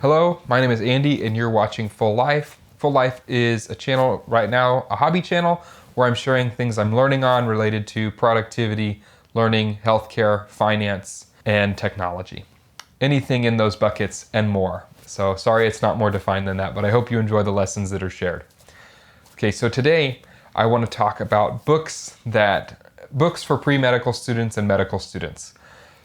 Hello, my name is Andy and you're watching Full Life. Full Life is a channel right now, a hobby channel, where I'm sharing things I'm learning on related to productivity, learning, healthcare, finance, and technology. Anything in those buckets and more. So sorry it's not more defined than that, but I hope you enjoy the lessons that are shared. Okay, so today I want to talk about books for pre-medical students and medical students.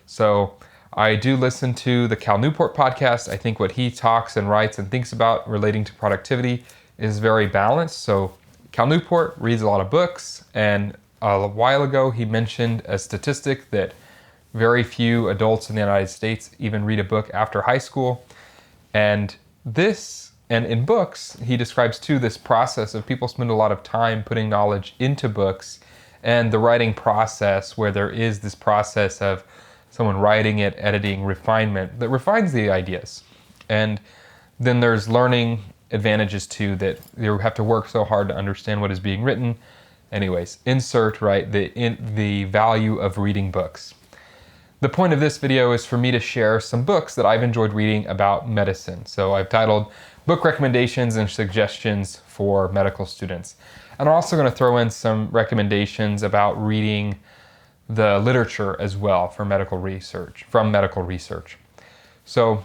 So I do listen to the Cal Newport podcast. I think what he talks and writes and thinks about relating to productivity is very balanced. So Cal Newport reads a lot of books, and a while ago he mentioned a statistic that very few adults in the United States even read a book after high school. And in books, he describes too this process of people spend a lot of time putting knowledge into books, and the writing process where there is this process of someone writing it, editing, refinement that refines the ideas. And then there's learning advantages too, that you have to work so hard to understand what is being written. Anyways, insert the value of reading books. The point of this video is for me to share some books that I've enjoyed reading about medicine. So I've titled Book Recommendations and Suggestions for Medical Students. And I'm also going to throw in some recommendations about reading the literature as well from medical research. So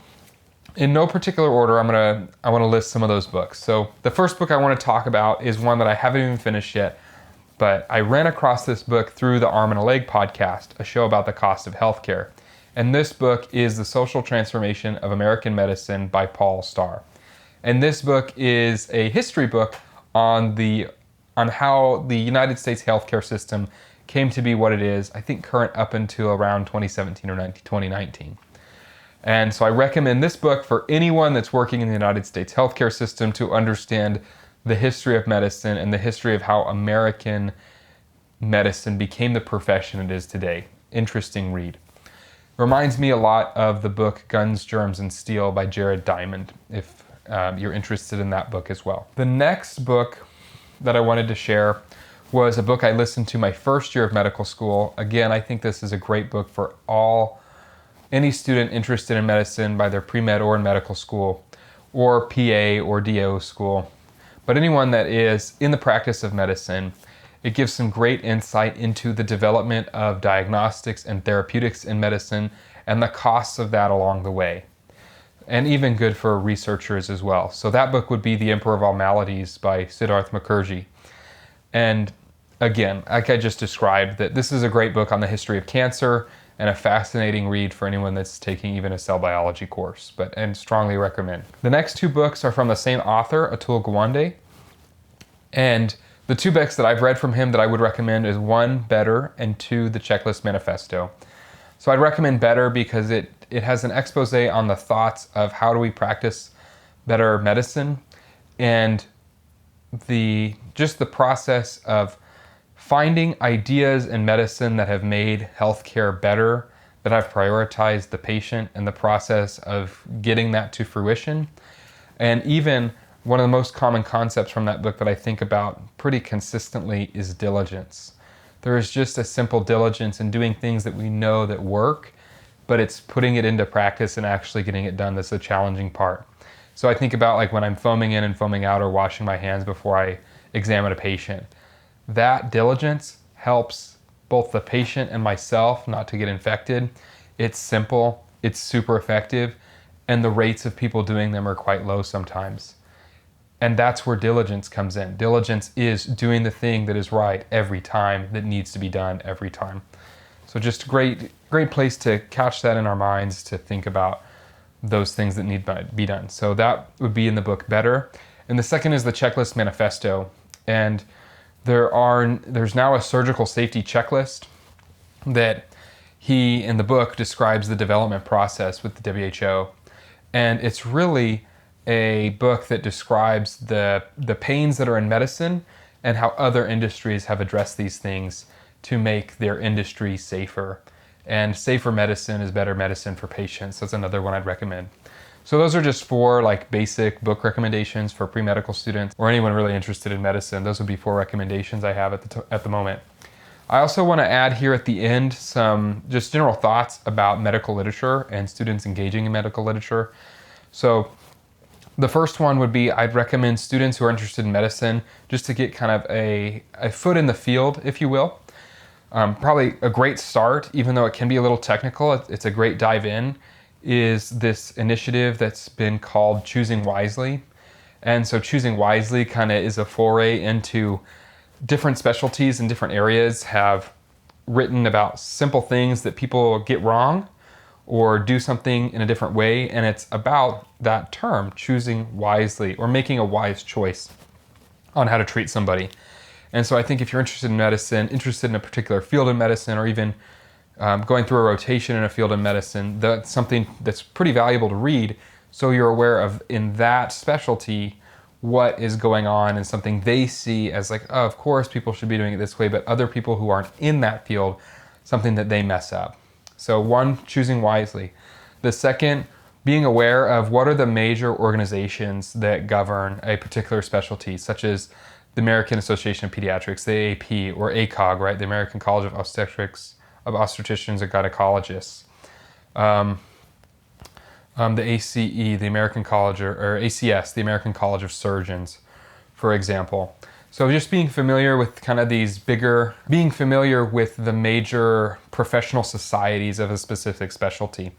in no particular order, I want to list some of those books. So the first book I want to talk about is one that I haven't even finished yet, but I ran across this book through the Arm and a Leg podcast, a show about the cost of healthcare. And this book is The Social Transformation of American Medicine by Paul Starr. And this book is a history book on how the United States healthcare system came to be what it is, I think current up until around 2017 or 2019. And so I recommend this book for anyone that's working in the United States healthcare system to understand the history of medicine and the history of how American medicine became the profession it is today. Interesting read. Reminds me a lot of the book Guns, Germs, and Steel by Jared Diamond, if you're interested in that book as well. The next book that I wanted to share was a book I listened to my first year of medical school. Again, I think this is a great book for any student interested in medicine by their pre-med or in medical school, or PA or DO school. But anyone that is in the practice of medicine, it gives some great insight into the development of diagnostics and therapeutics in medicine and the costs of that along the way. And even good for researchers as well. So that book would be The Emperor of All Maladies by Siddharth Mukherjee. And again, like I just described, that this is a great book on the history of cancer and a fascinating read for anyone that's taking even a cell biology course, and strongly recommend. The next two books are from the same author, Atul Gawande. And the two books that I've read from him that I would recommend is one, Better, and two, The Checklist Manifesto. So I'd recommend Better because it has an expose on the thoughts of how do we practice better medicine, and the process of finding ideas in medicine that have made healthcare better, that have prioritized the patient and the process of getting that to fruition. And even one of the most common concepts from that book that I think about pretty consistently is diligence. There is just a simple diligence in doing things that we know that work, but it's putting it into practice and actually getting it done that's the challenging part. So I think about like when I'm foaming in and foaming out or washing my hands before I examine a patient. That diligence helps both the patient and myself not to get infected. It's simple, it's super effective, and the rates of people doing them are quite low sometimes. And that's where diligence comes in. Diligence is doing the thing that is right every time, that needs to be done every time. So just a great place to catch that in our minds, to think about those things that need to be done. So that would be in the book Better. And the second is The Checklist Manifesto. And there's now a surgical safety checklist that he, in the book, describes the development process with the WHO. And it's really a book that describes the pains that are in medicine and how other industries have addressed these things to make their industry safer. And safer medicine is better medicine for patients. That's another one I'd recommend. So those are just four basic book recommendations for pre-medical students or anyone really interested in medicine. Those would be four recommendations I have at the moment. I also want to add here at the end some just general thoughts about medical literature and students engaging in medical literature. So The first one would be I'd recommend students who are interested in medicine just to get kind of a foot in the field, if you will. Probably a great start, even though it can be a little technical, it's a great dive in, is this initiative that's been called Choosing Wisely. And so Choosing Wisely kind of is a foray into different specialties in different areas, have written about simple things that people get wrong or do something in a different way. And it's about that term, choosing wisely, or making a wise choice on how to treat somebody. And so I think if you're interested in medicine, interested in a particular field in medicine, or even going through a rotation in a field in medicine, that's something that's pretty valuable to read, so you're aware of, in that specialty, what is going on and something they see as like, oh, of course people should be doing it this way, but other people who aren't in that field, something that they mess up. So one, choosing wisely. The second, being aware of what are the major organizations that govern a particular specialty, such as the American Association of Pediatrics, the AAP, or ACOG, right? The American College of Obstetricians and Gynecologists. The ACE, the American College, or ACS, the American College of Surgeons, for example. So just being familiar with kind of being familiar with the major professional societies of a specific specialty.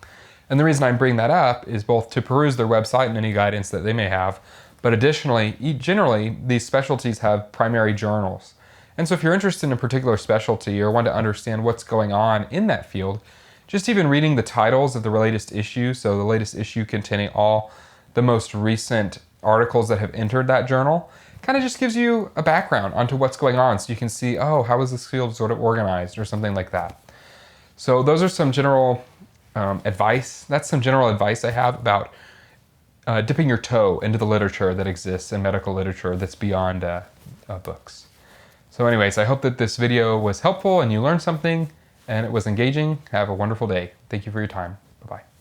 And the reason I bring that up is both to peruse their website and any guidance that they may have, but additionally, generally, these specialties have primary journals. And so if you're interested in a particular specialty or want to understand what's going on in that field, just even reading the titles of the latest issue, so the latest issue containing all the most recent articles that have entered that journal, kind of just gives you a background onto what's going on, so you can see, oh, how is this field sort of organized, or something like that. So those are some general advice. That's some general advice I have about dipping your toe into the literature that exists in medical literature that's beyond books. So anyways, I hope that this video was helpful and you learned something and it was engaging. Have a wonderful day. Thank you for your time. Bye-bye.